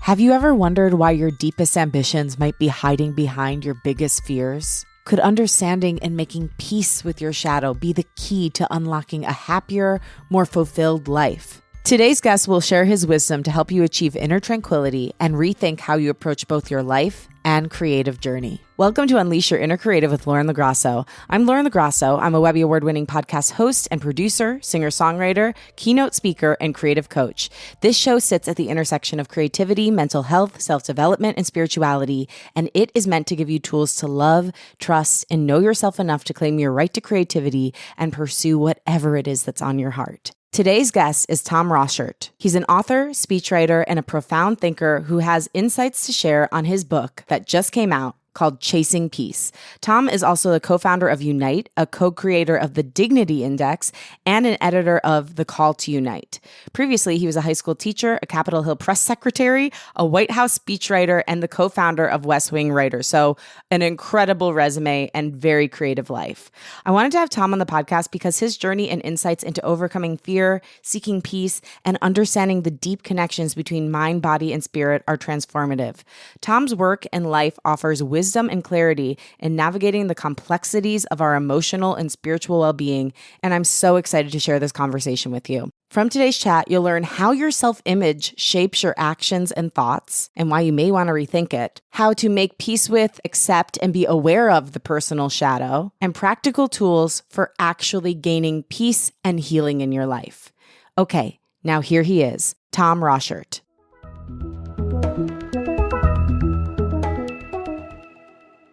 Have you ever wondered why your deepest ambitions might be hiding behind your biggest fears? Could understanding and making peace with your shadow be the key to unlocking a happier, more fulfilled life? Today's guest will share his wisdom to help you achieve inner tranquility and rethink how you approach both your life and creative journey. Welcome to Unleash Your Inner Creative with Lauren LaGrasso. I'm Lauren LaGrasso. I'm a Webby Award-winning podcast host and producer, singer-songwriter, keynote speaker, and creative coach. This show sits at the intersection of creativity, mental health, self-development, and spirituality, and it is meant to give you tools to love, trust, and know yourself enough to claim your right to creativity and pursue whatever it is that's on your heart. Today's guest is Tom Rosshirt. He's an author, speechwriter, and a profound thinker who has insights to share on his book that just came out called Chasing Peace. Tom is also the co-founder of Unite, a co-creator of the Dignity Index, and an editor of The Call to Unite. Previously, he was a high school teacher, a Capitol Hill press secretary, a White House speechwriter, and the co-founder of West Wing Writers. So an incredible resume and very creative life. I wanted to have Tom on the podcast because his journey and insights into overcoming fear, seeking peace, and understanding the deep connections between mind, body, and spirit are transformative. Tom's work and life offers wisdom and clarity in navigating the complexities of our emotional and spiritual well-being, and I'm so excited to share this conversation with you. From today's chat, you'll learn how your self-image shapes your actions and thoughts, and why you may want to rethink it, how to make peace with, accept, and be aware of the personal shadow, and practical tools for actually gaining peace and healing in your life. Okay, now here he is, Tom Rosshirt.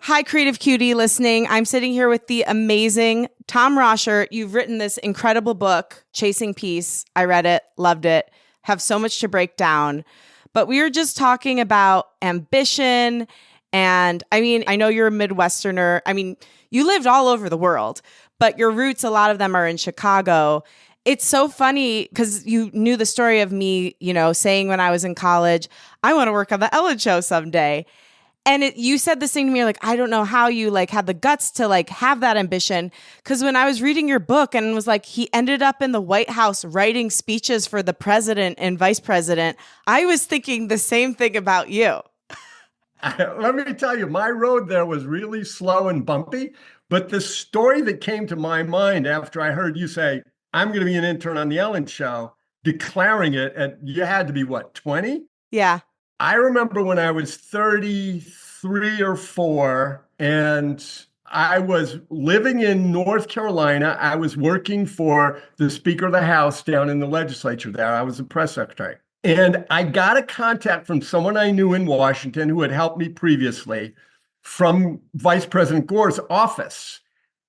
Hi, Creative Cutie listening. I'm sitting here with the amazing Tom Rosshirt. You've written this incredible book, Chasing Peace. I read it, loved it, have so much to break down. But we were just talking about ambition. And I know you're a Midwesterner. You lived all over the world, but your roots, a lot of them are in Chicago. It's so funny because you knew the story of me, saying when I was in college, I want to work on the Ellen Show someday. And you said this thing to me, I don't know how you had the guts to have that ambition. Because when I was reading your book and was he ended up in the White House writing speeches for the president and vice president, I was thinking the same thing about you. Let me tell you, my road there was really slow and bumpy. But the story that came to my mind after I heard you say, I'm going to be an intern on the Ellen Show, declaring it, you had to be 20? Yeah. I remember when I was 33 or 4 and I was living in North Carolina. I was working for the Speaker of the House down in the legislature there. I was a press secretary. And I got a contact from someone I knew in Washington who had helped me previously from Vice President Gore's office.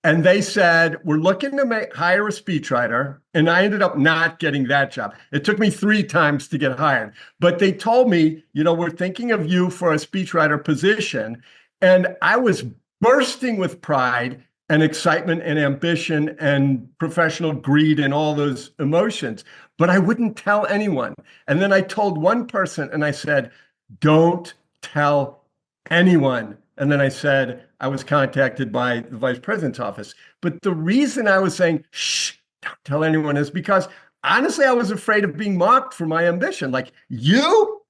And they said, we're looking to hire a speechwriter. And I ended up not getting that job. It took me 3 times to get hired. But they told me, we're thinking of you for a speechwriter position. And I was bursting with pride and excitement and ambition and professional greed and all those emotions. But I wouldn't tell anyone. And then I told one person and I said, don't tell anyone. And then I said, I was contacted by the vice president's office. But the reason I was saying, shh, don't tell anyone is because honestly, I was afraid of being mocked for my ambition. You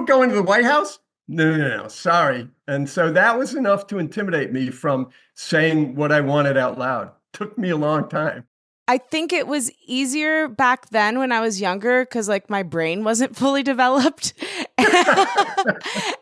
going to the White House? No, sorry. And so that was enough to intimidate me from saying what I wanted out loud. Took me a long time. I think it was easier back then when I was younger because my brain wasn't fully developed.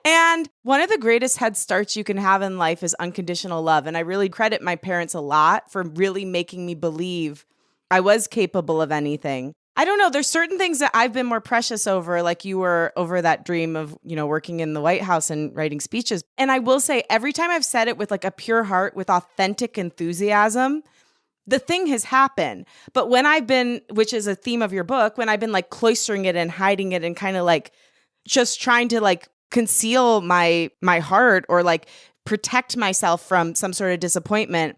And one of the greatest head starts you can have in life is unconditional love. And I really credit my parents a lot for really making me believe I was capable of anything. I don't know. There's certain things that I've been more precious over, like you were over that dream of, working in the White House and writing speeches. And I will say every time I've said it with a pure heart, with authentic enthusiasm, the thing has happened. But when I've been, which is a theme of your book, when I've been cloistering it and hiding it and kind of just trying to conceal my heart or protect myself from some sort of disappointment,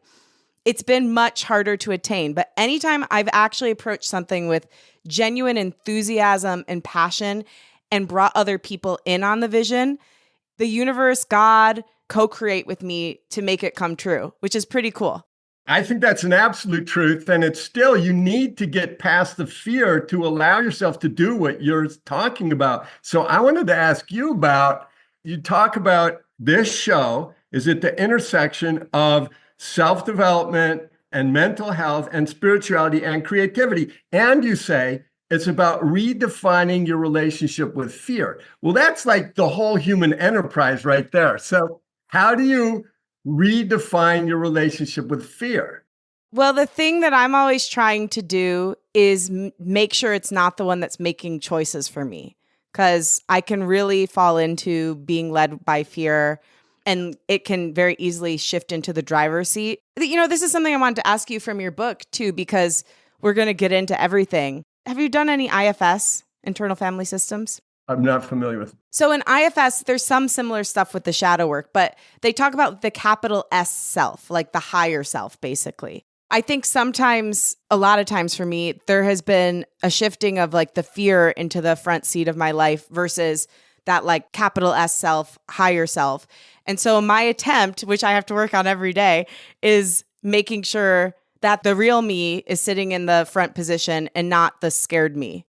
it's been much harder to attain. But anytime I've actually approached something with genuine enthusiasm and passion and brought other people in on the vision, the universe, God, co-create with me to make it come true, which is pretty cool. I think that's an absolute truth. And it's still, you need to get past the fear to allow yourself to do what you're talking about. So I wanted to ask you about, you talk about this show is at the intersection of self-development and mental health and spirituality and creativity. And you say it's about redefining your relationship with fear. Well, that's like the whole human enterprise right there. So how do you redefine your relationship with fear? Well, the thing that I'm always trying to do is make sure it's not the one that's making choices for me, because I can really fall into being led by fear and it can very easily shift into the driver's seat. This is something I wanted to ask you from your book too, because we're going to get into everything. Have you done any IFS, internal family systems? I'm not familiar with. So in IFS, there's some similar stuff with the shadow work, but they talk about the capital S self, like the higher self, basically. I think sometimes, a lot of times for me, there has been a shifting of like the fear into the front seat of my life versus that like capital S self, higher self. And so my attempt, which I have to work on every day, is making sure that the real me is sitting in the front position and not the scared me.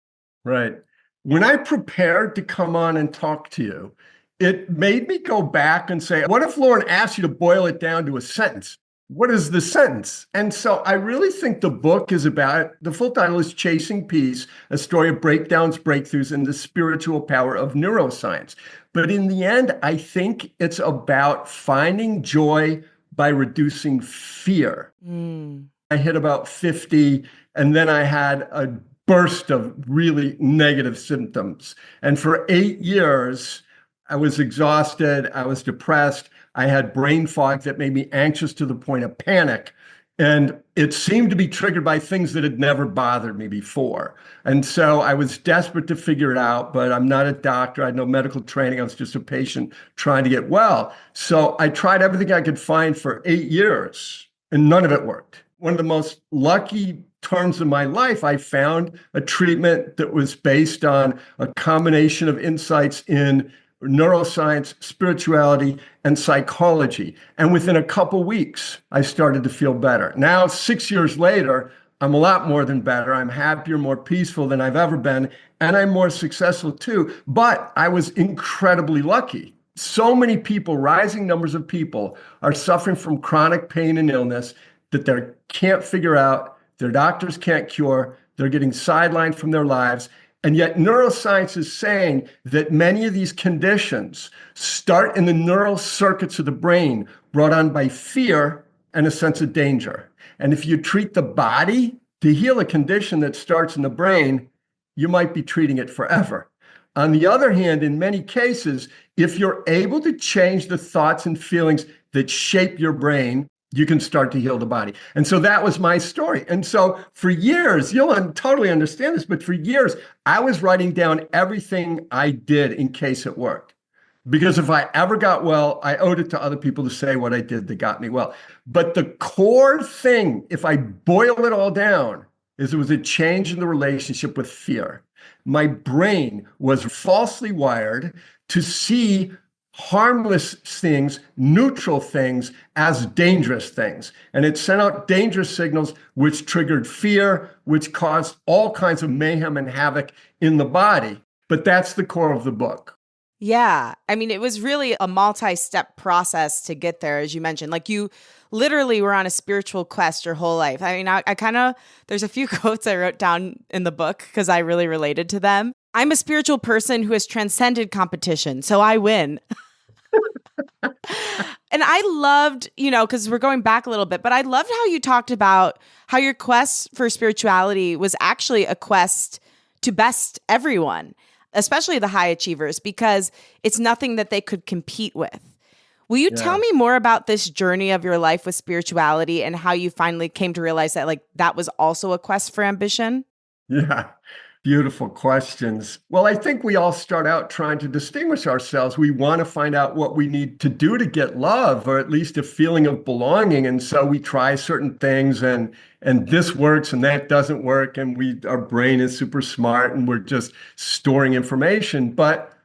Right. When I prepared to come on and talk to you, it made me go back and say, what if Lauren asked you to boil it down to a sentence? What is the sentence? And so I really think the book is about, the full title is Chasing Peace, a story of breakdowns, breakthroughs, and the spiritual power of neuroscience. But in the end, I think it's about finding joy by reducing fear. I hit about 50, and then I had a burst of really negative symptoms. And for 8 years, I was exhausted, I was depressed, I had brain fog that made me anxious to the point of panic. And it seemed to be triggered by things that had never bothered me before. And so I was desperate to figure it out, but I'm not a doctor. I had no medical training. I was just a patient trying to get well. So I tried everything I could find for 8 years, and none of it worked. One of the most lucky terms of my life, I found a treatment that was based on a combination of insights in neuroscience, spirituality, and psychology. And within a couple weeks, I started to feel better. Now, 6 years later, I'm a lot more than better. I'm happier, more peaceful than I've ever been, and I'm more successful too. But I was incredibly lucky. So many people, rising numbers of people, are suffering from chronic pain and illness that they can't figure out, their doctors can't cure, they're getting sidelined from their lives. And yet neuroscience is saying that many of these conditions start in the neural circuits of the brain brought on by fear and a sense of danger. And if you treat the body to heal a condition that starts in the brain, you might be treating it forever. On the other hand, in many cases, if you're able to change the thoughts and feelings that shape your brain, you can start to heal the body. And so that was my story. And so for years, you'll totally understand this, but for years, I was writing down everything I did in case it worked. Because if I ever got well, I owed it to other people to say what I did that got me well. But the core thing, if I boil it all down, is it was a change in the relationship with fear. My brain was falsely wired to see harmless things, neutral things, as dangerous things. And it sent out dangerous signals, which triggered fear, which caused all kinds of mayhem and havoc in the body. But that's the core of the book. Yeah. I mean, it was really a multi-step process to get there, as you mentioned. Like you literally were on a spiritual quest your whole life. I mean, I kind of, there's a few quotes I wrote down in the book because I really related to them. I'm a spiritual person who has transcended competition, so I win. And I loved, because we're going back a little bit, but I loved how you talked about how your quest for spirituality was actually a quest to best everyone, especially the high achievers, because it's nothing that they could compete with. Will you tell me more about this journey of your life with spirituality and how you finally came to realize that that was also a quest for ambition? Yeah. Beautiful questions. Well, I think we all start out trying to distinguish ourselves. We want to find out what we need to do to get love, or at least a feeling of belonging. And so we try certain things, and this works and that doesn't work. And our brain is super smart and we're just storing information. But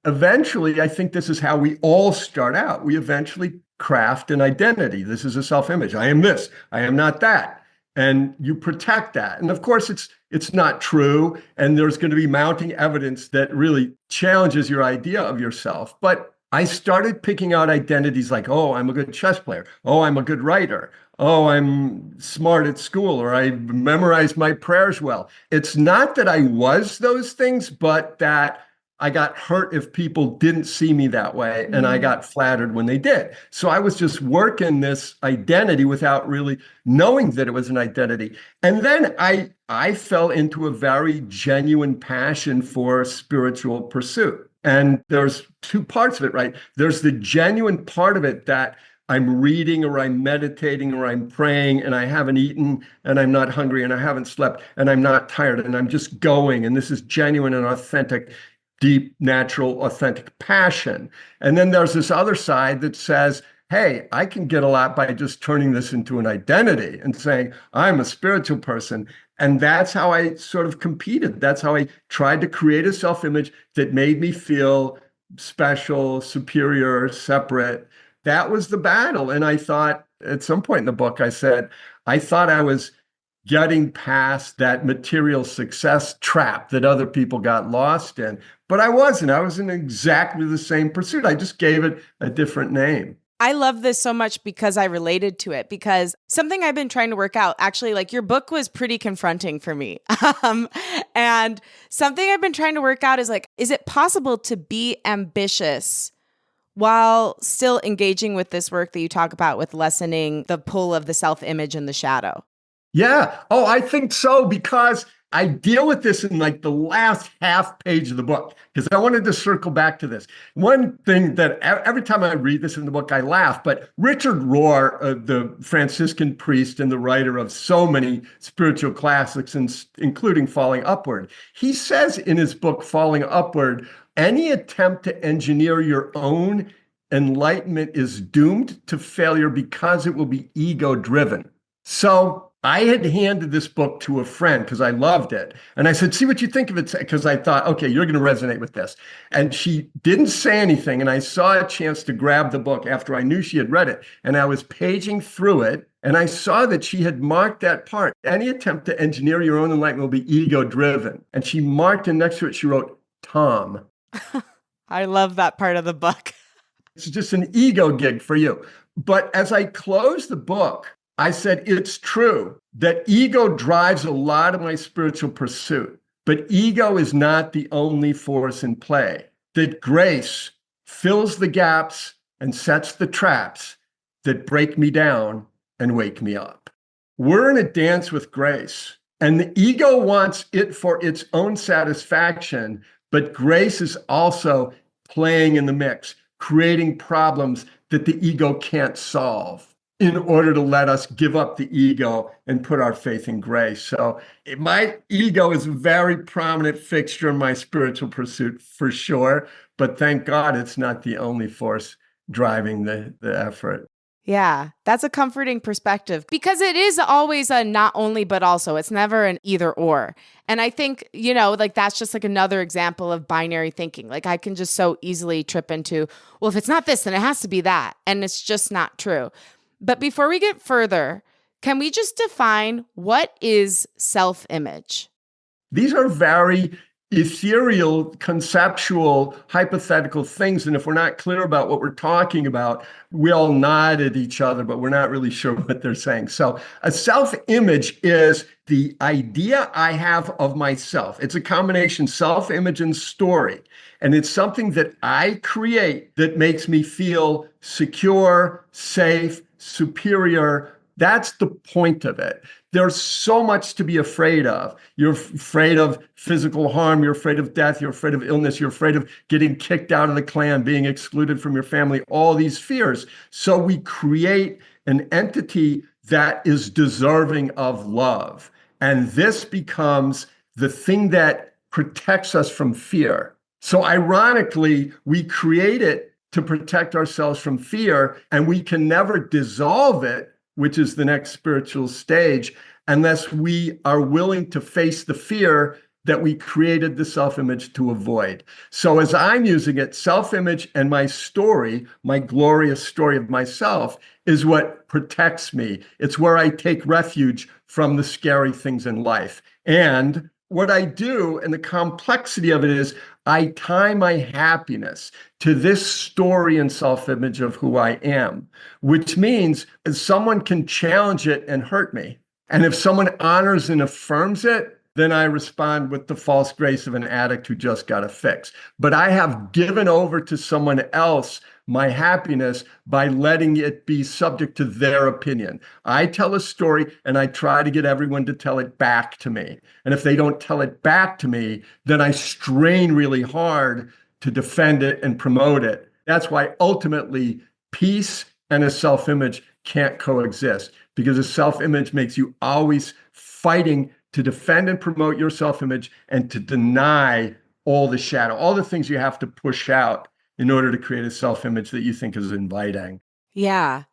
eventually, I think this is how we all start out. We eventually craft an identity. This is a self-image. I am this, I am not that. And you protect that. And of course, it's not true. And there's going to be mounting evidence that really challenges your idea of yourself. But I started picking out identities like, oh, I'm a good chess player. Oh, I'm a good writer. Oh, I'm smart at school, or I memorized my prayers well. It's not that I was those things, but that I got hurt if people didn't see me that way, and I got flattered when they did. So I was just working this identity without really knowing that it was an identity. And then I fell into a very genuine passion for spiritual pursuit. And there's two parts of it, right? There's the genuine part of it that I'm reading or I'm meditating or I'm praying and I haven't eaten and I'm not hungry and I haven't slept and I'm not tired and I'm just going. And this is genuine and authentic, deep, natural, authentic passion. And then there's this other side that says, hey, I can get a lot by just turning this into an identity and saying, I'm a spiritual person. And that's how I sort of competed. That's how I tried to create a self-image that made me feel special, superior, separate. That was the battle. And I thought at some point in the book, I said, I thought I was getting past that material success trap that other people got lost in. But I wasn't. I was in exactly the same pursuit. I just gave it a different name. I love this so much because I related to it, because something I've been trying to work out, actually, like your book was pretty confronting for me. And something I've been trying to work out is like, is it possible to be ambitious while still engaging with this work that you talk about with lessening the pull of the self-image and the shadow? Yeah. Oh, I think so, because I deal with this in like the last half page of the book, because I wanted to circle back to this. One thing that every time I read this in the book, I laugh, but Richard Rohr, the Franciscan priest and the writer of so many spiritual classics, including Falling Upward, he says in his book, Falling Upward, any attempt to engineer your own enlightenment is doomed to failure because it will be ego-driven. So I had handed this book to a friend because I loved it. And I said, see what you think of it, because I thought, okay, you're going to resonate with this. And she didn't say anything. And I saw a chance to grab the book after I knew she had read it. And I was paging through it. And I saw that she had marked that part. Any attempt to engineer your own enlightenment will be ego-driven. And she marked, and next to it, she wrote, Tom. I love that part of the book. It's just an ego gig for you. But as I closed the book, I said, it's true that ego drives a lot of my spiritual pursuit, but ego is not the only force in play. That grace fills the gaps and sets the traps that break me down and wake me up. We're in a dance with grace, and the ego wants it for its own satisfaction, but grace is also playing in the mix, creating problems that the ego can't solve, in order to let us give up the ego and put our faith in grace. So my ego is a very prominent fixture in my spiritual pursuit for sure, but thank God it's not the only force driving the effort. Yeah, that's a comforting perspective, because it is always a not only, but also. It's never an either or. And I think, like that's just like another example of binary thinking. Like I can just so easily trip into, well, if it's not this, then it has to be that. And it's just not true. But before we get further, can we just define what is self-image? These are very ethereal, conceptual, hypothetical things. And if we're not clear about what we're talking about, we all nod at each other, but we're not really sure what they're saying. So a self-image is the idea I have of myself. It's a combination self-image and story. And it's something that I create that makes me feel secure, safe, superior. That's the point of it. There's so much to be afraid of. You're afraid of physical harm. You're afraid of death. You're afraid of illness. You're afraid of getting kicked out of the clan, being excluded from your family, all these fears. So we create an entity that is deserving of love. And this becomes the thing that protects us from fear. So ironically, we create it to protect ourselves from fear, and we can never dissolve it, which is the next spiritual stage, unless we are willing to face the fear that we created the self-image to avoid. So as I'm using it, self-image and my story, my glorious story of myself, is what protects me. It's where I take refuge from the scary things in life. And what I do, and the complexity of it is, I tie my happiness to this story and self-image of who I am, which means someone can challenge it and hurt me. And if someone honors and affirms it, then I respond with the false grace of an addict who just got a fix. But I have given over to someone else my happiness by letting it be subject to their opinion. I tell a story and I try to get everyone to tell it back to me. And if they don't tell it back to me, then I strain really hard to defend it and promote it. That's why ultimately peace and a self-image can't coexist, because a self-image makes you always fighting to defend and promote your self-image and to deny all the shadow, all the things you have to push out in order to create a self-image that you think is inviting. Yeah.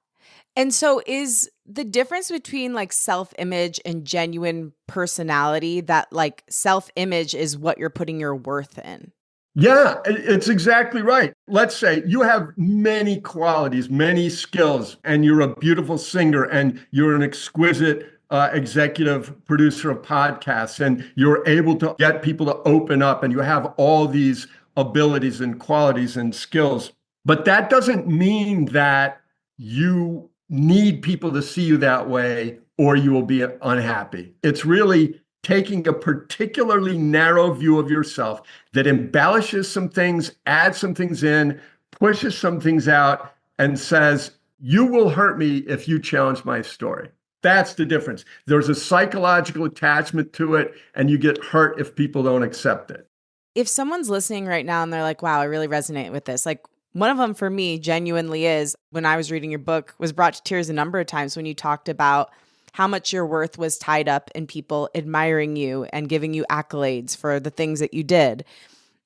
And so is the difference between like self-image and genuine personality that like self-image is what you're putting your worth in? Yeah, it's exactly right. Let's say you have many qualities, many skills, and you're a beautiful singer and you're an exquisite executive producer of podcasts, and you're able to get people to open up, and you have all these abilities and qualities and skills. But that doesn't mean that you need people to see you that way or you will be unhappy. It's really taking a particularly narrow view of yourself that embellishes some things, adds some things in, pushes some things out, and says, you will hurt me if you challenge my story. That's the difference. There's a psychological attachment to it, and you get hurt if people don't accept it. If someone's listening right now and they're like, wow, I really resonate with this, like one of them for me genuinely is when I was reading your book was brought to tears a number of times when you talked about how much your worth was tied up in people admiring you and giving you accolades for the things that you did.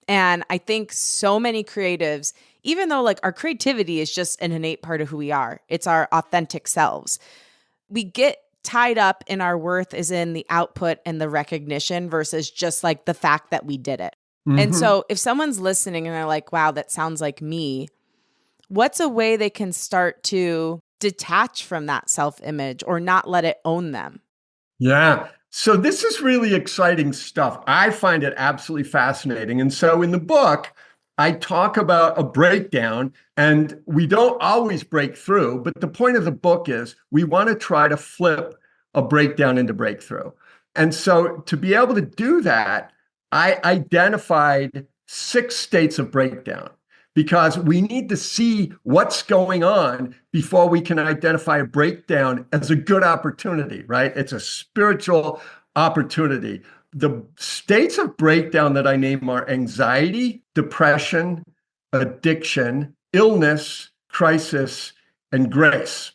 And I think so many creatives, even though like our creativity is just an innate part of who we are, it's our authentic selves. We get tied up in our worth is in the output and the recognition versus just like the fact that we did it. And so if someone's listening and they're like, wow, that sounds like me, what's a way they can start to detach from that self-image or not let it own them? Yeah. So this is really exciting stuff. I find it absolutely fascinating. And so in the book, I talk about a breakdown, and we don't always break through, but the point of the book is we want to try to flip a breakdown into breakthrough. And so to be able to do that, I identified 6 states of breakdown, because we need to see what's going on before we can identify a breakdown as a good opportunity, right? It's a spiritual opportunity. The states of breakdown that I name are anxiety, depression, addiction, illness, crisis, and grace.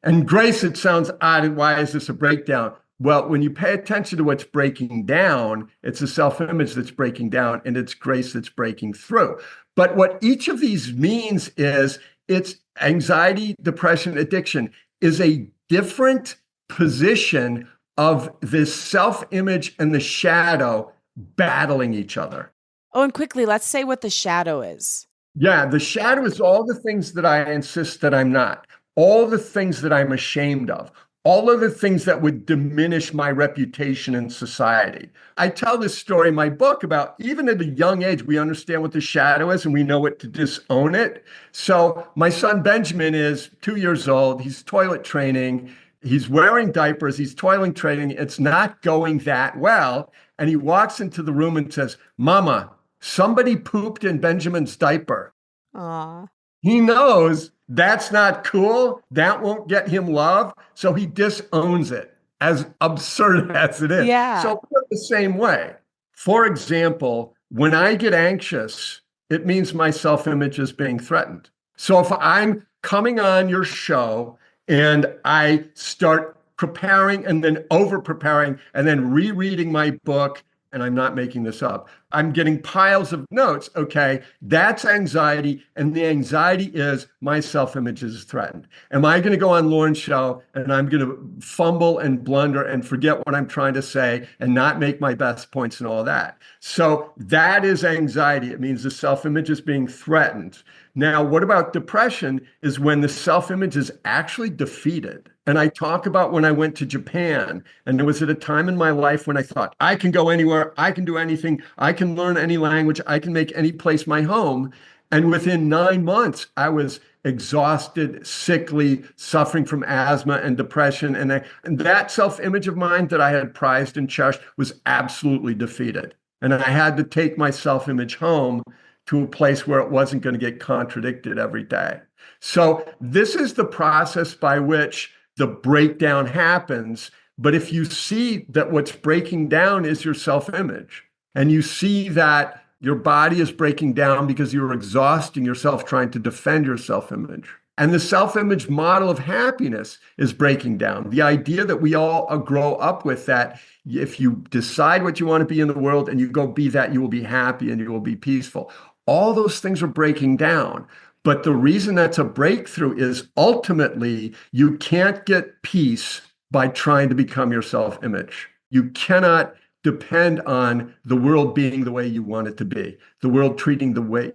And grace, it sounds odd. Why is this a breakdown? Well, when you pay attention to what's breaking down, it's a self-image that's breaking down, and it's grace that's breaking through. But what each of these means is it's anxiety, depression, addiction is a different position of this self-image and the shadow battling each other. Oh, and quickly, let's say what the shadow is. Yeah, the shadow is all the things that I insist that I'm not, all the things that I'm ashamed of, all of the things that would diminish my reputation in society. I tell this story in my book about even at a young age, we understand what the shadow is and we know what to disown it. So my son Benjamin is 2 years old. He's toilet training. He's wearing diapers. He's toilet training. It's not going that well. And he walks into the room and says, Mama, somebody pooped in Benjamin's diaper. Aw. He knows that's not cool. That won't get him love. So he disowns it, as absurd as it is. Yeah. So put it the same way. For example, when I get anxious, it means my self-image is being threatened. So if I'm coming on your show and I start preparing and then over preparing and then rereading my book and I'm not making this up. I'm getting piles of notes. Okay, that's anxiety. And the anxiety is my self-image is threatened. Am I going to go on Lauren's show and I'm going to fumble and blunder and forget what I'm trying to say and not make my best points and all that? So that is anxiety. It means the self-image is being threatened. Now, what about depression is when the self-image is actually defeated. And I talk about when I went to Japan, and it was at a time in my life when I thought, I can go anywhere, I can do anything, I can learn any language, I can make any place my home. And within 9 months, I was exhausted, sickly, suffering from asthma and depression. And that self-image of mine that I had prized and cherished was absolutely defeated. And I had to take my self-image home to a place where it wasn't going to get contradicted every day. So this is the process by which the breakdown happens. But if you see that what's breaking down is your self-image, and you see that your body is breaking down because you're exhausting yourself trying to defend your self-image, and the self-image model of happiness is breaking down. The idea that we all grow up with, that if you decide what you want to be in the world and you go be that, you will be happy and you will be peaceful. All those things are breaking down. But the reason that's a breakthrough is ultimately you can't get peace by trying to become your self-image. You cannot depend on the world being the way you want it to be, the world treating the way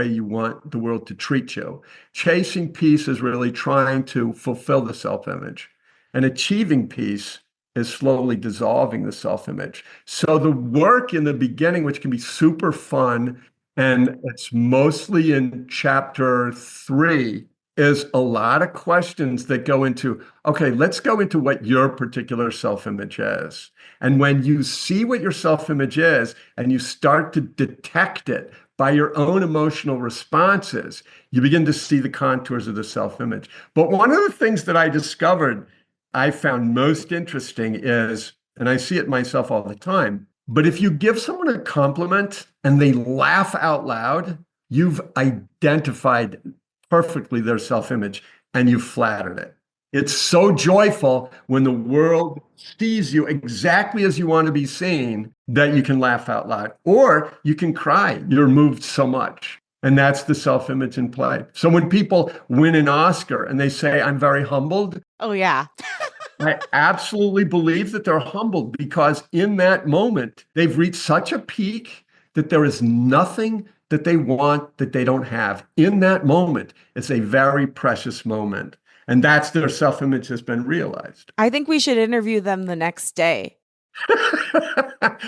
you want the world to treat you. Chasing peace is really trying to fulfill the self-image, and achieving peace is slowly dissolving the self-image. So the work in the beginning, which can be super fun, and it's mostly in chapter 3, is a lot of questions that go into, okay, let's go into what your particular self-image is. And when you see what your self-image is and you start to detect it by your own emotional responses, you begin to see the contours of the self-image. But one of the things that I discovered I found most interesting is, and I see it myself all the time, but if you give someone a compliment and they laugh out loud, you've identified perfectly their self-image and you've flattered it. It's so joyful when the world sees you exactly as you want to be seen that you can laugh out loud, or you can cry. You're moved so much. And that's the self-image in play. So when people win an Oscar and they say, I'm very humbled. Oh, yeah. I absolutely believe that they're humbled because in that moment, they've reached such a peak that there is nothing that they want that they don't have. In that moment, it's a very precious moment. And that's their self-image has been realized. I think we should interview them the next day.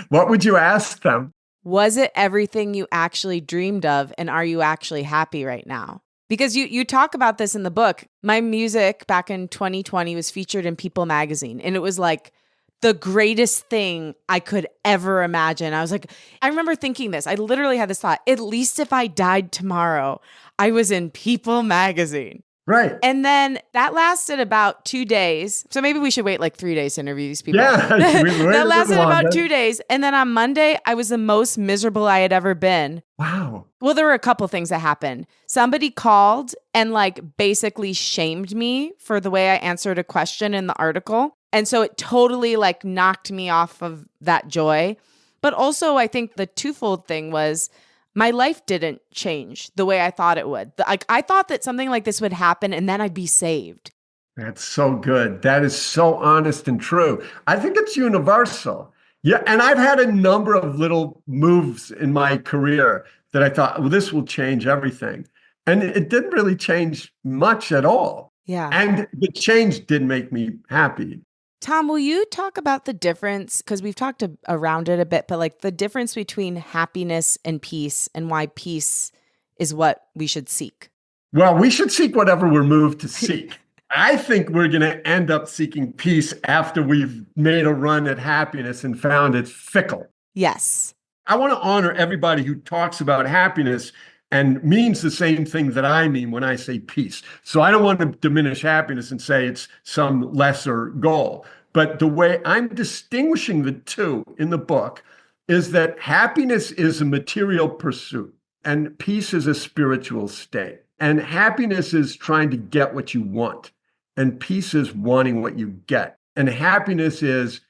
What would you ask them? Was it everything you actually dreamed of? And are you actually happy right now? Because you talk about this in the book. My music back in 2020 was featured in People magazine, and it was like the greatest thing I could ever imagine. I was like, I remember thinking this. I literally had this thought, at least if I died tomorrow, I was in People magazine. Right. And then that lasted about 2 days. So maybe we should wait like 3 days to interview these people. Yeah. That lasted about 2 days. And then on Monday, I was the most miserable I had ever been. Wow. Well, there were a couple things that happened. Somebody called and like basically shamed me for the way I answered a question in the article. And so it totally like knocked me off of that joy. But also I think the twofold thing was my life didn't change the way I thought it would. Like I thought that something like this would happen and then I'd be saved. That's so good. That is so honest and true. I think it's universal. Yeah. And I've had a number of little moves in my career that I thought, well, this will change everything. And it didn't really change much at all. Yeah. And the change did make me happy. Tom, will you talk about the difference? Because we've talked around it a bit, but like the difference between happiness and peace, and why peace is what we should seek. Well, we should seek whatever we're moved to seek. I think we're going to end up seeking peace after we've made a run at happiness and found it's fickle. Yes. I want to honor everybody who talks about happiness and means the same thing that I mean when I say peace. So I don't want to diminish happiness and say it's some lesser goal. But the way I'm distinguishing the two in the book is that happiness is a material pursuit and peace is a spiritual state. And happiness is trying to get what you want, and peace is wanting what you get. And happiness is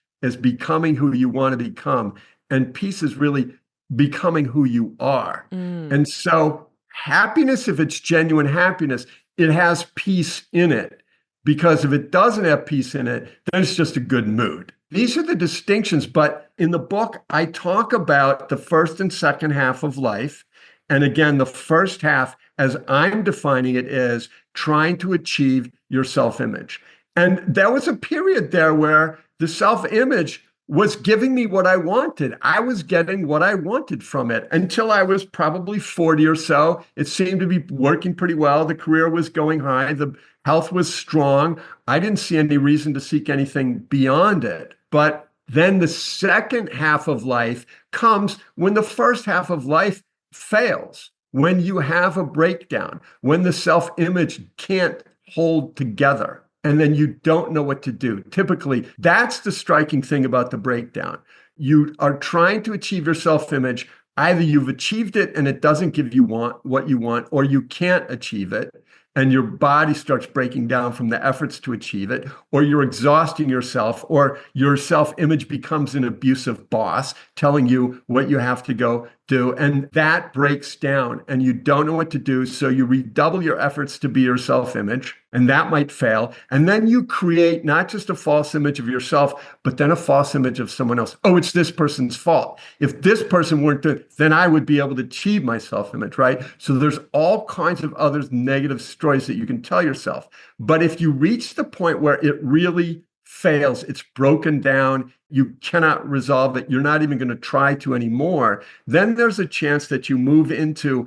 becoming who you want to become. And peace is really becoming who you are. Mm. And so happiness, if it's genuine happiness, it has peace in it. Because if it doesn't have peace in it, then it's just a good mood. These are the distinctions. But in the book, I talk about the first and second half of life. And again, the first half, as I'm defining it, is trying to achieve your self-image. And there was a period there where the self-image was giving me what I wanted. I was getting what I wanted from it until I was probably 40 or so. It seemed to be working pretty well. The career was going high. The health was strong. I didn't see any reason to seek anything beyond it. But then the second half of life comes when the first half of life fails, when you have a breakdown, when the self-image can't hold together. And then you don't know what to do. Typically, that's the striking thing about the breakdown. You are trying to achieve your self-image. Either you've achieved it and it doesn't give you what you want, or you can't achieve it, and your body starts breaking down from the efforts to achieve it, or you're exhausting yourself, or your self-image becomes an abusive boss telling you what you have to go do. And that breaks down and you don't know what to do. So you redouble your efforts to be your self-image, and that might fail. And then you create not just a false image of yourself, but then a false image of someone else. Oh, it's this person's fault. If this person weren't there, then I would be able to achieve my self-image, right? So there's all kinds of other negative stories that you can tell yourself. But if you reach the point where it really fails, it's broken down, you cannot resolve it, you're not even going to try to anymore, then there's a chance that you move into,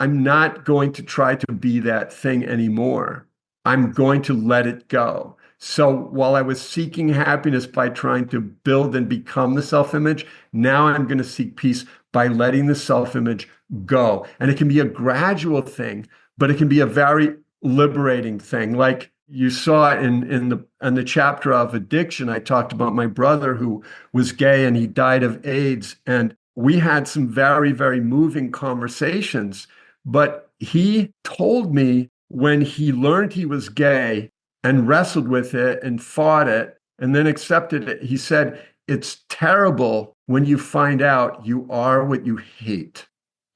I'm not going to try to be that thing anymore. I'm going to let it go. So while I was seeking happiness by trying to build and become the self-image, now I'm going to seek peace by letting the self-image go. And it can be a gradual thing, but it can be a very liberating thing. Like you saw in the chapter of addiction, I talked about my brother who was gay and he died of AIDS. And we had some very, very moving conversations. But he told me when he learned he was gay and wrestled with it and fought it and then accepted it, he said, it's terrible when you find out you are what you hate.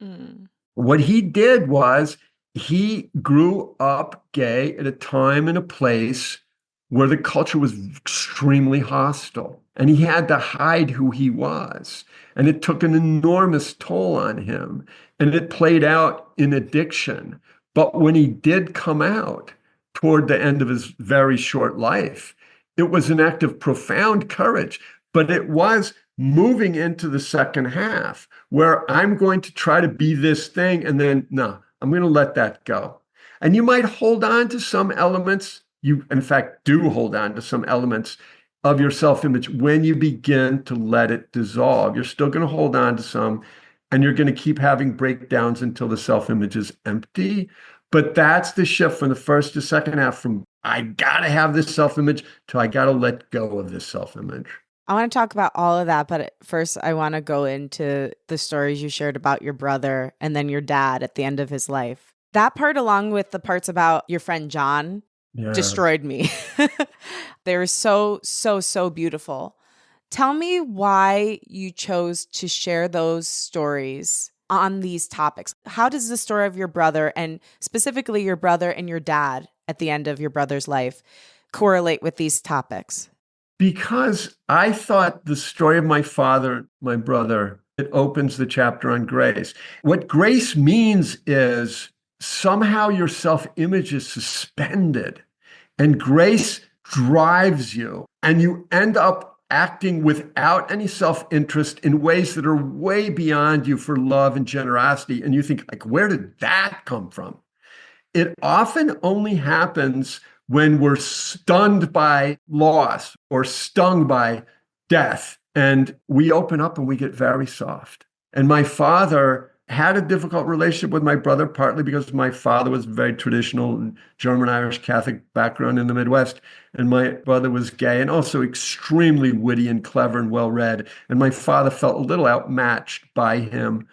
Mm. What he did was he grew up gay at a time and a place where the culture was extremely hostile, and he had to hide who he was. And it took an enormous toll on him, and it played out in addiction. But when he did come out toward the end of his very short life, it was an act of profound courage, but it was moving into the second half where I'm going to try to be this thing, and then, no, I'm going to let that go. And you might hold on to some elements. You, in fact, do hold on to some elements of your self-image when you begin to let it dissolve. You're still going to hold on to some, and you're going to keep having breakdowns until the self-image is empty. But that's the shift from the first to second half, from I got to have this self-image to I got to let go of this self-image. I want to talk about all of that, but first I want to go into the stories you shared about your brother and then your dad at the end of his life. That part, along with the parts about your friend John, destroyed me. They were so, so, so beautiful. Tell me why you chose to share those stories on these topics. How does the story of your brother, and specifically your brother and your dad at the end of your brother's life, correlate with these topics? Because I thought the story of my father, my brother, it opens the chapter on grace. What grace means is somehow your self-image is suspended and grace drives you, and you end up acting without any self-interest in ways that are way beyond you for love and generosity. And you think, like, where did that come from? It often only happens when we're stunned by loss or stung by death, and we open up and we get very soft. And my father had a difficult relationship with my brother, partly because my father was very traditional German Irish Catholic background in the Midwest, and my brother was gay and also extremely witty and clever and well-read. And my father felt a little outmatched by him.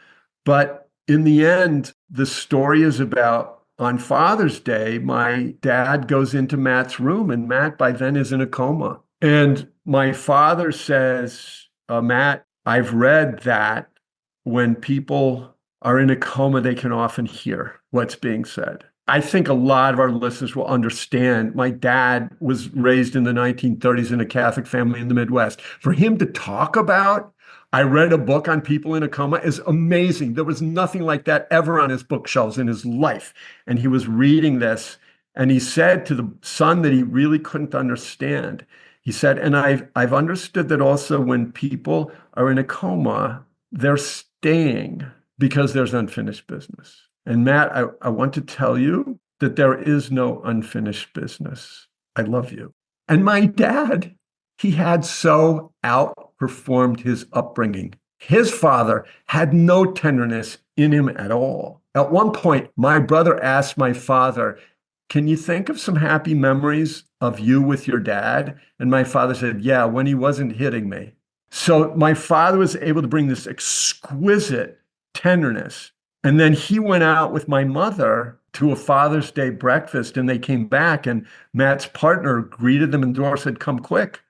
But in the end, the story is about, on Father's Day, my dad goes into Matt's room, and Matt by then is in a coma. And my father says, Matt, I've read that when people are in a coma, they can often hear what's being said. I think a lot of our listeners will understand. My dad was raised in the 1930s in a Catholic family in the Midwest. For him to talk about, I read a book on people in a coma, is amazing. There was nothing like that ever on his bookshelves in his life. And he was reading this, and he said to the son that he really couldn't understand. He said, and I've understood that also when people are in a coma, they're staying because there's unfinished business. And Matt, I want to tell you that there is no unfinished business. I love you. And my dad, he had so outperformed his upbringing. His father had no tenderness in him at all. At one point, my brother asked my father, can you think of some happy memories of you with your dad? And my father said, yeah, when he wasn't hitting me. So my father was able to bring this exquisite tenderness. And then he went out with my mother to a Father's Day breakfast, and they came back, and Matt's partner greeted them in the door, said, come quick.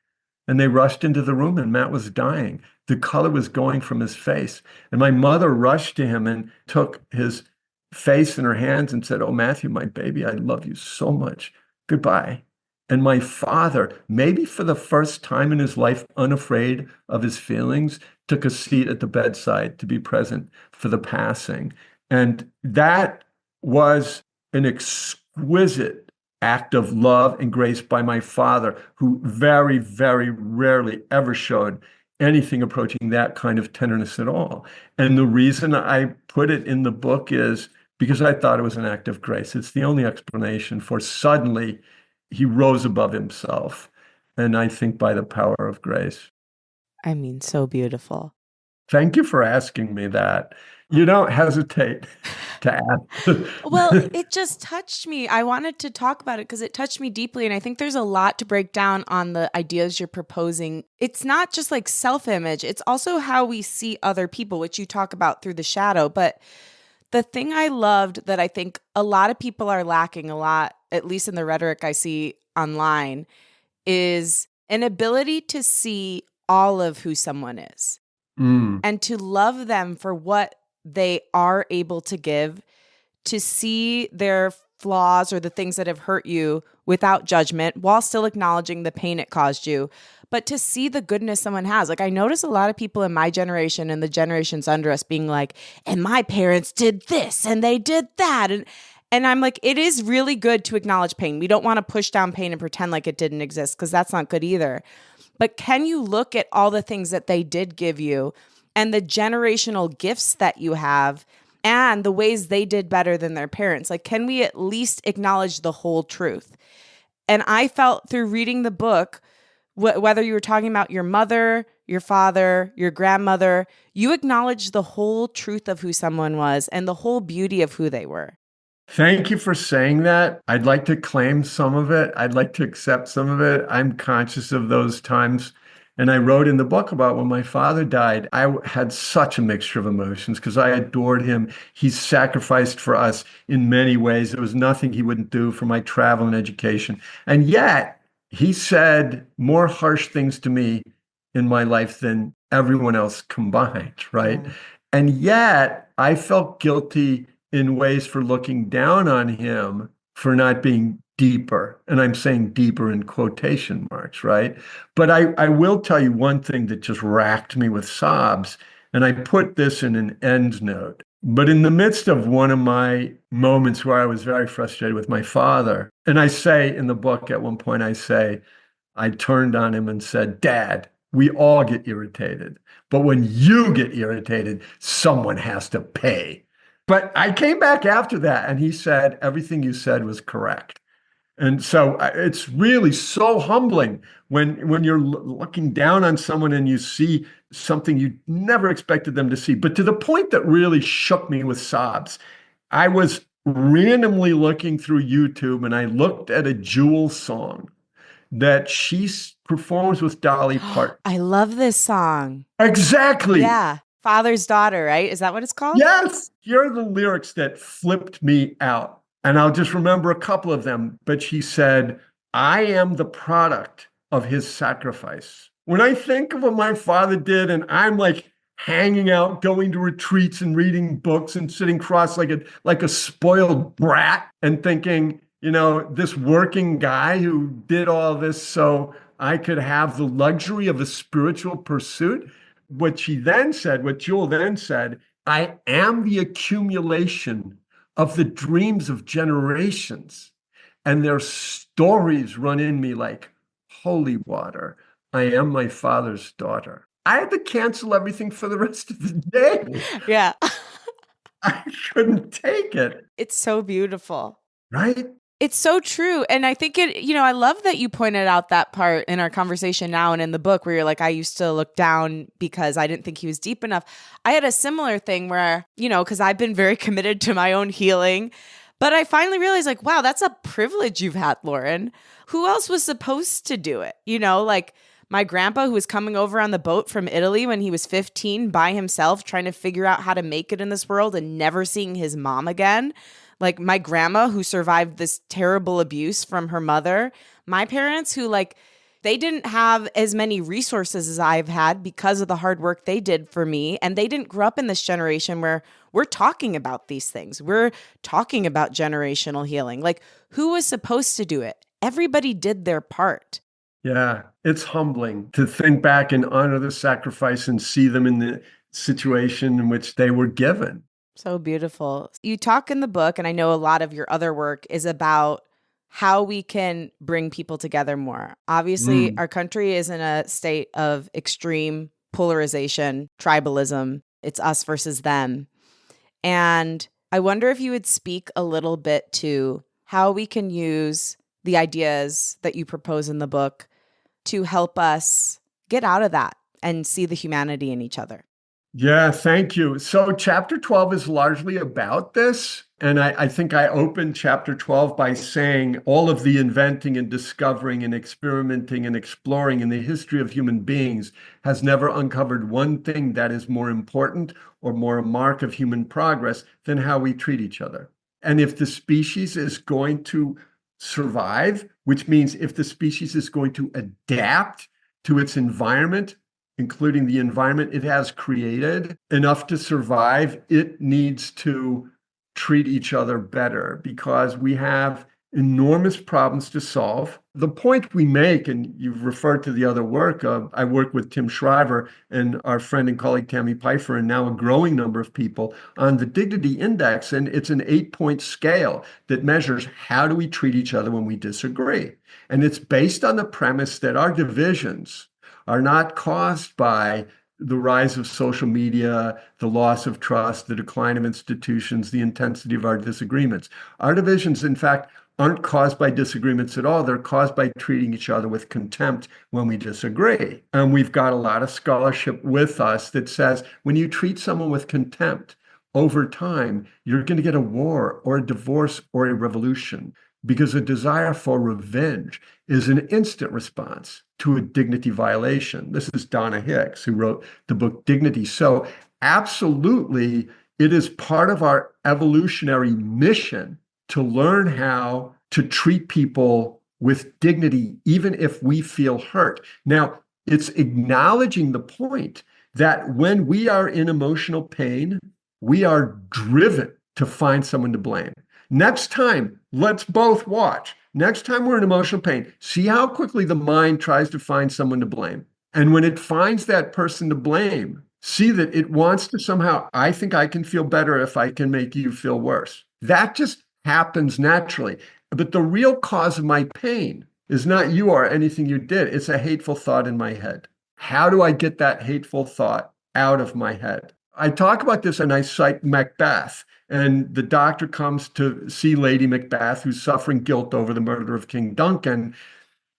And they rushed into the room, and Matt was dying. The color was going from his face. And my mother rushed to him and took his face in her hands and said, oh, Matthew, my baby, I love you so much. Goodbye. And my father, maybe for the first time in his life, unafraid of his feelings, took a seat at the bedside to be present for the passing. And that was an exquisite act of love and grace by my father, who very, very rarely ever showed anything approaching that kind of tenderness at all. And the reason I put it in the book is because I thought it was an act of grace. It's the only explanation for suddenly he rose above himself. And I think by the power of grace. I mean, so beautiful. Thank you for asking me that. You don't hesitate to ask. Well, it just touched me. I wanted to talk about it because it touched me deeply. And I think there's a lot to break down on the ideas you're proposing. It's not just like self-image, it's also how we see other people, which you talk about through the shadow. But the thing I loved that I think a lot of people are lacking a lot, at least in the rhetoric I see online, is an ability to see all of who someone is and to love them for what they are able to give, to see their flaws or the things that have hurt you without judgment while still acknowledging the pain it caused you, but to see the goodness someone has. Like, I notice a lot of people in my generation and the generations under us being like, and my parents did this and they did that. And I'm like, it is really good to acknowledge pain. We don't want to push down pain and pretend like it didn't exist, because that's not good either. But can you look at all the things that they did give you and the generational gifts that you have and the ways they did better than their parents? Like, can we at least acknowledge the whole truth? And I felt through reading the book, whether you were talking about your mother, your father, your grandmother, you acknowledged the whole truth of who someone was and the whole beauty of who they were. Thank you for saying that. I'd like to claim some of it. I'd like to accept some of it. I'm conscious of those times. And I wrote in the book about when my father died, I had such a mixture of emotions because I adored him. He sacrificed for us in many ways. There was nothing he wouldn't do for my travel and education. And yet, he said more harsh things to me in my life than everyone else combined, right? Yeah. And yet, I felt guilty in ways for looking down on him for not being deeper. And I'm saying deeper in quotation marks, right? But I will tell you one thing that just racked me with sobs. And I put this in an end note. But in the midst of one of my moments where I was very frustrated with my father, and I say in the book at one point, I turned on him and said, Dad, we all get irritated. But when you get irritated, someone has to pay. But I came back after that and he said, everything you said was correct. And so it's really so humbling when you're looking down on someone and you see something you never expected them to see. But to the point that really shook me with sobs, I was randomly looking through YouTube and I looked at a Jewel song that she performs with Dolly Parton. I love this song. Exactly. Yeah. Father's Daughter, right? Is that what it's called? Yes. Here are the lyrics that flipped me out. And I'll just remember a couple of them. But she said, I am the product of his sacrifice. When I think of what my father did, and I'm like hanging out, going to retreats and reading books and sitting cross-legged like a spoiled brat and thinking, this working guy who did all this so I could have the luxury of a spiritual pursuit. What Jewel then said, I am the accumulation of the dreams of generations, and their stories run in me like holy water. I am my father's daughter. I had to cancel everything for the rest of the day. Yeah. I couldn't take it. It's so beautiful. Right? It's so true. And I think I love that you pointed out that part in our conversation now and in the book where you're like, I used to look down because I didn't think he was deep enough. I had a similar thing where, because I've been very committed to my own healing. But I finally realized, like, wow, that's a privilege you've had, Lauren. Who else was supposed to do it? Like my grandpa, who was coming over on the boat from Italy when he was 15 by himself, trying to figure out how to make it in this world and never seeing his mom again. Like my grandma, who survived this terrible abuse from her mother. My parents, who they didn't have as many resources as I've had because of the hard work they did for me. And they didn't grow up in this generation where we're talking about these things. We're talking about generational healing. Like, who was supposed to do it? Everybody did their part. Yeah, it's humbling to think back and honor the sacrifice and see them in the situation in which they were given. So beautiful. You talk in the book, and I know a lot of your other work is about how we can bring people together more. Obviously, our country is in a state of extreme polarization, tribalism. It's us versus them. And I wonder if you would speak a little bit to how we can use the ideas that you propose in the book to help us get out of that and see the humanity in each other. Yeah, thank you. So chapter 12 is largely about this. And I think I opened chapter 12 by saying all of the inventing and discovering and experimenting and exploring in the history of human beings has never uncovered one thing that is more important or more a mark of human progress than how we treat each other. And if the species is going to survive, which means if the species is going to adapt to its environment, including the environment it has created, enough to survive, it needs to treat each other better because we have enormous problems to solve. The point we make, and you've referred to the other work, I work with Tim Shriver and our friend and colleague Tammy Pfeiffer, and now a growing number of people on the Dignity Index. And it's an 8-point scale that measures how do we treat each other when we disagree. And it's based on the premise that our divisions are not caused by the rise of social media, the loss of trust, the decline of institutions, the intensity of our disagreements. Our divisions, in fact, aren't caused by disagreements at all. They're caused by treating each other with contempt when we disagree. And we've got a lot of scholarship with us that says when you treat someone with contempt, over time, you're going to get a war or a divorce or a revolution, because a desire for revenge is an instant response to a dignity violation. This is Donna Hicks, who wrote the book Dignity. So absolutely, it is part of our evolutionary mission to learn how to treat people with dignity, even if we feel hurt. Now, it's acknowledging the point that when we are in emotional pain, we are driven to find someone to blame. Next time, let's both watch. Next time we're in emotional pain, see how quickly the mind tries to find someone to blame. And when it finds that person to blame, see that it wants to somehow, I think I can feel better if I can make you feel worse. That just happens naturally. But the real cause of my pain is not you or anything you did. It's a hateful thought in my head. How do I get that hateful thought out of my head? I talk about this and I cite Macbeth. And the doctor comes to see Lady Macbeth, who's suffering guilt over the murder of King Duncan.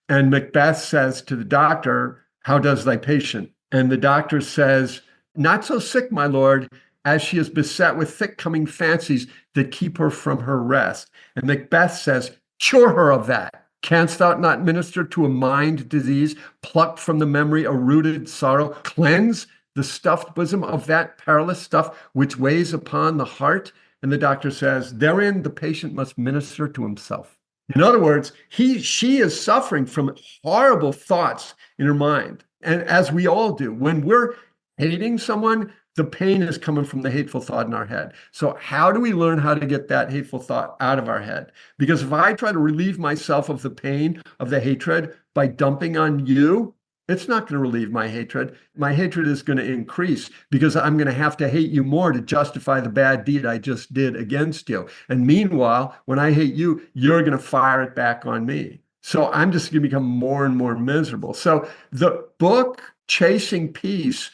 And Macbeth says to the doctor, "How does thy patient?" And the doctor says, "Not so sick, my lord, as she is beset with thick coming fancies that keep her from her rest." And Macbeth says, "Cure her of that. Canst thou not minister to a mind disease, pluck from the memory a rooted sorrow, cleanse the stuffed bosom of that perilous stuff which weighs upon the heart?" And the doctor says, "Therein the patient must minister to himself." In other words, she is suffering from horrible thoughts in her mind. And as we all do, when we're hating someone, the pain is coming from the hateful thought in our head. So how do we learn how to get that hateful thought out of our head? Because if I try to relieve myself of the pain of the hatred by dumping on you, it's not going to relieve my hatred. My hatred is going to increase because I'm going to have to hate you more to justify the bad deed I just did against you. And meanwhile, when I hate you, you're going to fire it back on me. So I'm just going to become more and more miserable. So the book, Chasing Peace,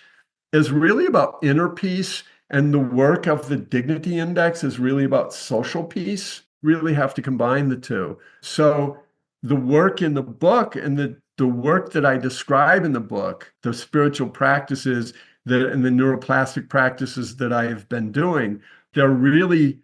is really about inner peace, and the work of the Dignity Index is really about social peace. Really have to combine the two. So the work in the book and the work that I describe in the book, the spiritual practices and the neuroplastic practices that I have been doing, they're really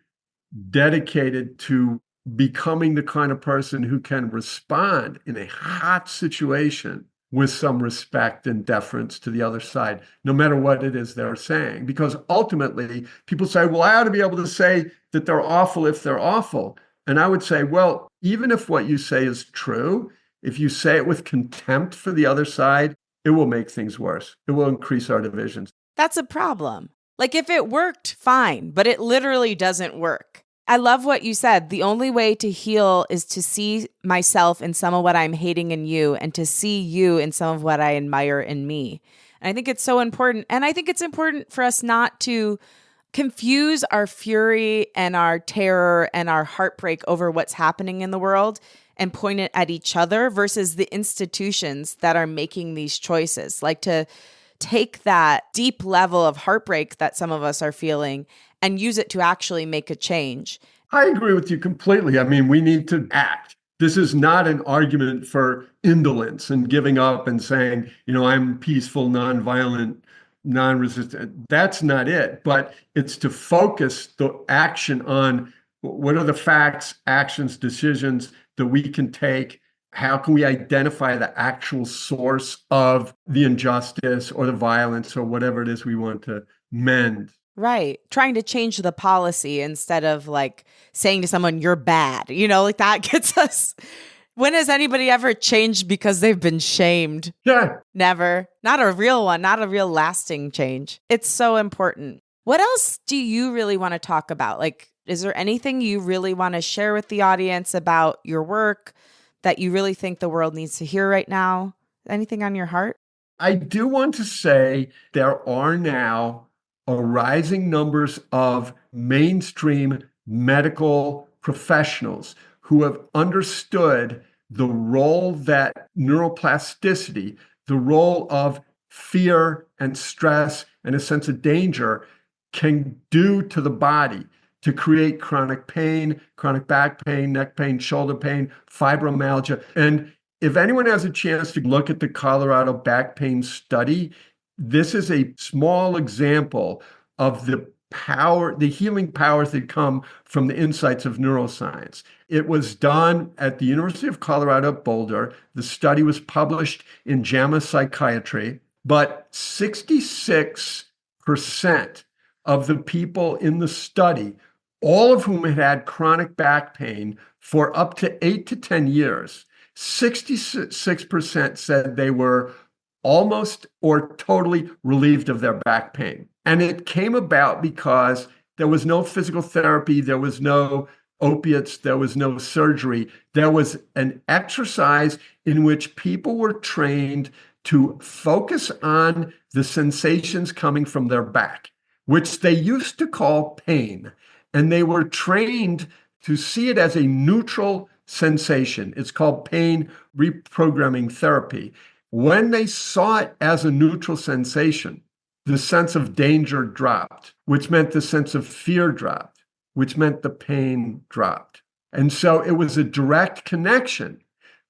dedicated to becoming the kind of person who can respond in a hot situation with some respect and deference to the other side, no matter what it is they're saying. Because ultimately, people say, well, I ought to be able to say that they're awful if they're awful. And I would say, well, even if what you say is true, if you say it with contempt for the other side, it will make things worse. It will increase our divisions. That's a problem. Like if it worked, fine, but it literally doesn't work. I love what you said. The only way to heal is to see myself in some of what I'm hating in you and to see you in some of what I admire in me. And I think it's so important. And I think it's important for us not to confuse our fury and our terror and our heartbreak over what's happening in the world and point it at each other versus the institutions that are making these choices. Like to take that deep level of heartbreak that some of us are feeling and use it to actually make a change. I agree with you completely. I mean, we need to act. This is not an argument for indolence and giving up and saying, I'm peaceful, nonviolent, non-resistant. That's not it. But it's to focus the action on what are the facts, actions, decisions that we can take. How can we identify the actual source of the injustice or the violence or whatever it is we want to mend? Right. Trying to change the policy instead of like saying to someone, you're bad, like that gets us. When has anybody ever changed because they've been shamed? Yeah. Never. Not a real one, not a real lasting change. It's so important. What else do you really want to talk about? Like, is there anything you really want to share with the audience about your work that you really think the world needs to hear right now? Anything on your heart? I do want to say there are now rising numbers of mainstream medical professionals who have understood the role that neuroplasticity, the role of fear and stress and a sense of danger can do to the body to create chronic pain, chronic back pain, neck pain, shoulder pain, fibromyalgia. And if anyone has a chance to look at the Colorado back pain study, this is a small example of the power, the healing powers that come from the insights of neuroscience. It was done at the University of Colorado at Boulder. The study was published in JAMA Psychiatry, but 66% of the people in the study, all of whom had chronic back pain for up to 8 to 10 years, 66% said they were almost or totally relieved of their back pain. And it came about because there was no physical therapy, there was no opiates, there was no surgery. There was an exercise in which people were trained to focus on the sensations coming from their back, which they used to call pain. And they were trained to see it as a neutral sensation. It's called pain reprogramming therapy. When they saw it as a neutral sensation, the sense of danger dropped, which meant the sense of fear dropped, which meant the pain dropped. And so it was a direct connection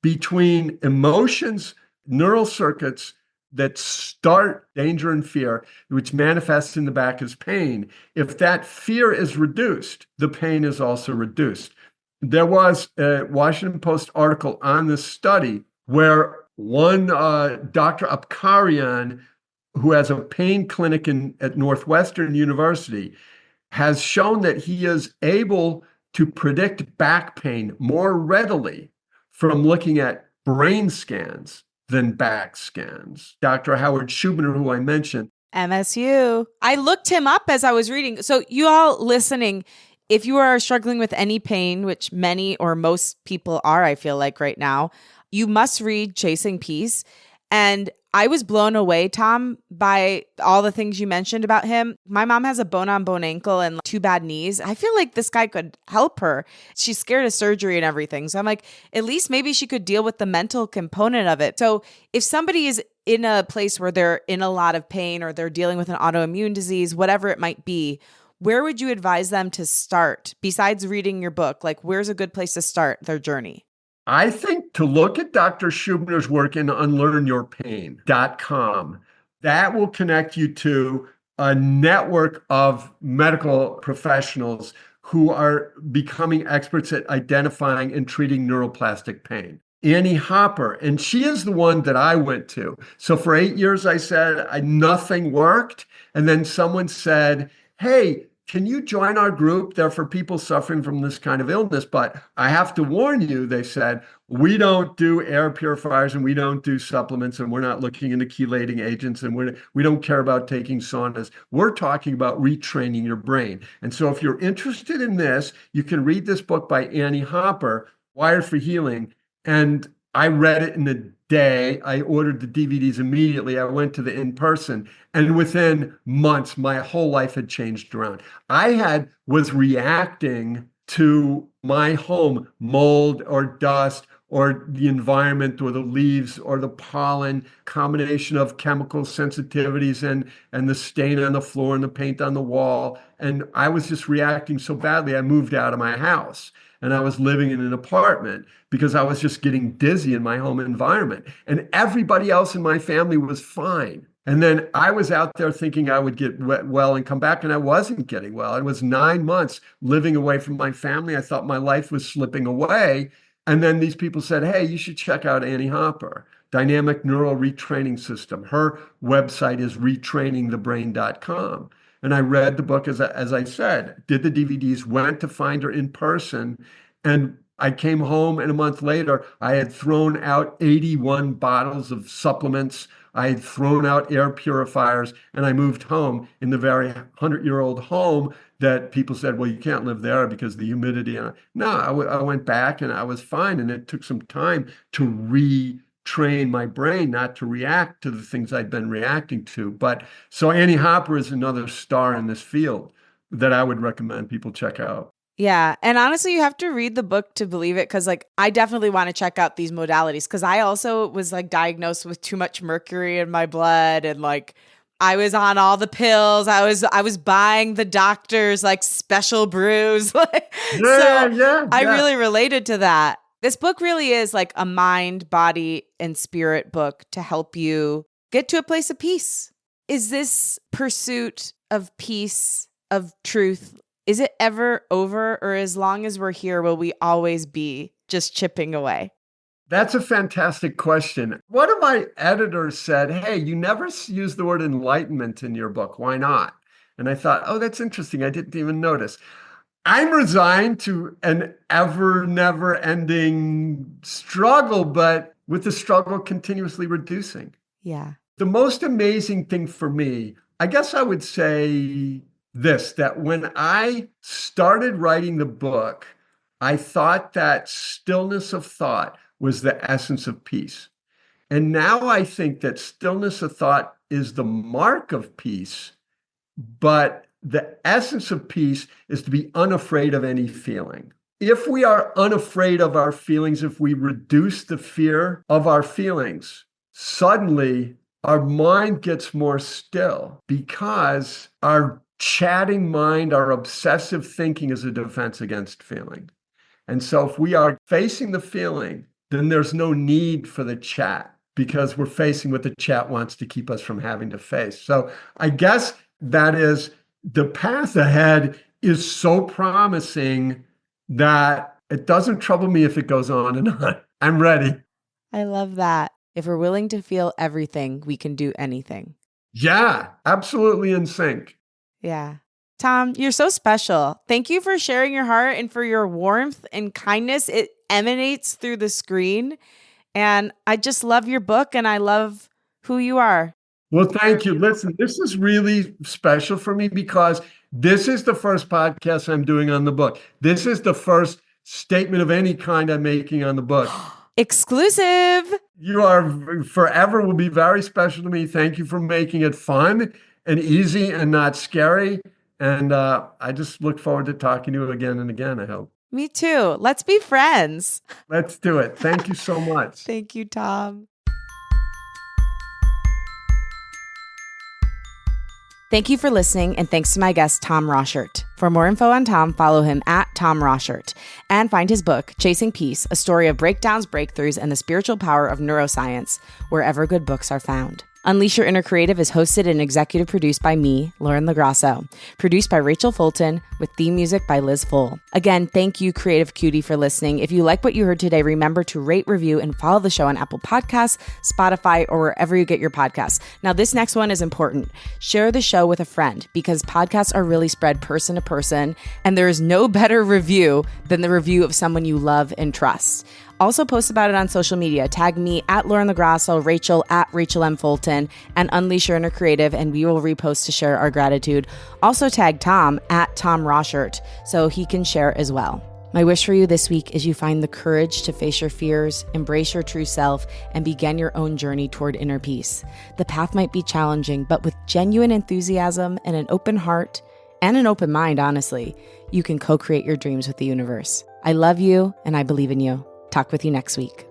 between emotions, neural circuits that start danger and fear, which manifests in the back as pain. If that fear is reduced, the pain is also reduced. There was a Washington Post article on this study where one Dr. Apkarian, who has a pain clinic at Northwestern University, has shown that he is able to predict back pain more readily from looking at brain scans than back scans. Dr. Howard Schubiner, who I mentioned. MSU. I looked him up as I was reading. So you all listening, if you are struggling with any pain, which many or most people are, I feel like right now, you must read Chasing Peace. And I was blown away, Tom, by all the things you mentioned about him. My mom has a bone-on-bone ankle and 2 bad knees. I feel like this guy could help her. She's scared of surgery and everything. So I'm like, at least maybe she could deal with the mental component of it. So if somebody is in a place where they're in a lot of pain or they're dealing with an autoimmune disease, whatever it might be, where would you advise them to start besides reading your book? Like, where's a good place to start their journey? I think to look at Dr. Schubiner's work in unlearnyourpain.com, that will connect you to a network of medical professionals who are becoming experts at identifying and treating neuroplastic pain. Annie Hopper, and she is the one that I went to. So for 8 years, I said nothing worked. And then someone said, hey, can you join our group? They're for people suffering from this kind of illness. But I have to warn you, they said, we don't do air purifiers and we don't do supplements and we're not looking into chelating agents and we don't care about taking saunas. We're talking about retraining your brain. And so if you're interested in this, you can read this book by Annie Hopper, Wired for Healing. And I read it in a day. I ordered the DVDs immediately. I went to the in-person, and within months, my whole life had changed around. Was reacting to my home, mold or dust or the environment or the leaves or the pollen, combination of chemical sensitivities and the stain on the floor and the paint on the wall. And I was just reacting so badly, I moved out of my house. And I was living in an apartment because I was just getting dizzy in my home environment. And everybody else in my family was fine. And then I was out there thinking I would get well and come back, and I wasn't getting well. It was 9 months living away from my family. I thought my life was slipping away. And then these people said, hey, you should check out Annie Hopper, Dynamic Neural Retraining System. Her website is retrainingthebrain.com. And I read the book, as I said, did the DVDs, went to find her in person. And I came home, and a month later, I had thrown out 81 bottles of supplements. I had thrown out air purifiers, and I moved home in the very 100-year-old home that people said, well, you can't live there because of the humidity. No, I went back and I was fine. And it took some time to retrain my brain not to react to the things I'd been reacting to. But so Annie Hopper is another star in this field that I would recommend people check out. Yeah. And honestly, you have to read the book to believe it. Cause like, I definitely want to check out these modalities. Cause I also was like diagnosed with too much mercury in my blood. And like, I was on all the pills. I was buying the doctor's like special brews. I really related to that. This book really is like a mind, body, and spirit book to help you get to a place of peace. Is this pursuit of peace, of truth, is it ever over, or as long as we're here, will we always be just chipping away? That's a fantastic question. One of my editors said, hey, you never use the word enlightenment in your book. Why not? And I thought, oh, that's interesting. I didn't even notice. I'm resigned to an never ending struggle, but with the struggle continuously reducing. Yeah. The most amazing thing for me, I guess I would say this, that when I started writing the book, I thought that stillness of thought was the essence of peace. And now I think that stillness of thought is the mark of peace, but the essence of peace is to be unafraid of any feeling. If we are unafraid of our feelings, if we reduce the fear of our feelings, suddenly our mind gets more still because our chatting mind, our obsessive thinking is a defense against feeling. And so if we are facing the feeling, then there's no need for the chat because we're facing what the chat wants to keep us from having to face. So I guess that is the path ahead is so promising that it doesn't trouble me if it goes on and on. I'm ready. I love that. If we're willing to feel everything, we can do anything. Yeah, absolutely in sync. Yeah. Tom, you're so special. Thank you for sharing your heart and for your warmth and kindness. It emanates through the screen. And I just love your book and I love who you are. Well, thank you. Listen, this is really special for me because this is the first podcast I'm doing on the book. This is the first statement of any kind I'm making on the book. Exclusive. You are forever will be very special to me. Thank you for making it fun and easy and not scary. And I just look forward to talking to you again and again, I hope. Me too. Let's be friends. Let's do it. Thank you so much. Thank you, Tom. Thank you for listening, and thanks to my guest, Tom Rosshirt. For more info on Tom, follow him at Tom Rosshirt, and find his book, Chasing Peace, a story of breakdowns, breakthroughs, and the spiritual power of neuroscience, wherever good books are found. Unleash Your Inner Creative is hosted and executive produced by me, Lauren LaGrasso. Produced by Rachel Fulton, with theme music by Liz Full. Again, thank you, Creative Cutie, for listening. If you like what you heard today, remember to rate, review, and follow the show on Apple Podcasts, Spotify, or wherever you get your podcasts. Now, this next one is important. Share the show with a friend, because podcasts are really spread person to person, and there is no better review than the review of someone you love and trust. Also post about it on social media. Tag me at Lauren LaGrasso, Rachel at Rachel M. Fulton, and Unleash Your Inner Creative, and we will repost to share our gratitude. Also tag Tom at Tom Rosshirt so he can share as well. My wish for you this week is you find the courage to face your fears, embrace your true self, and begin your own journey toward inner peace. The path might be challenging, but with genuine enthusiasm and an open heart, and an open mind, honestly, you can co-create your dreams with the universe. I love you, and I believe in you. Talk with you next week.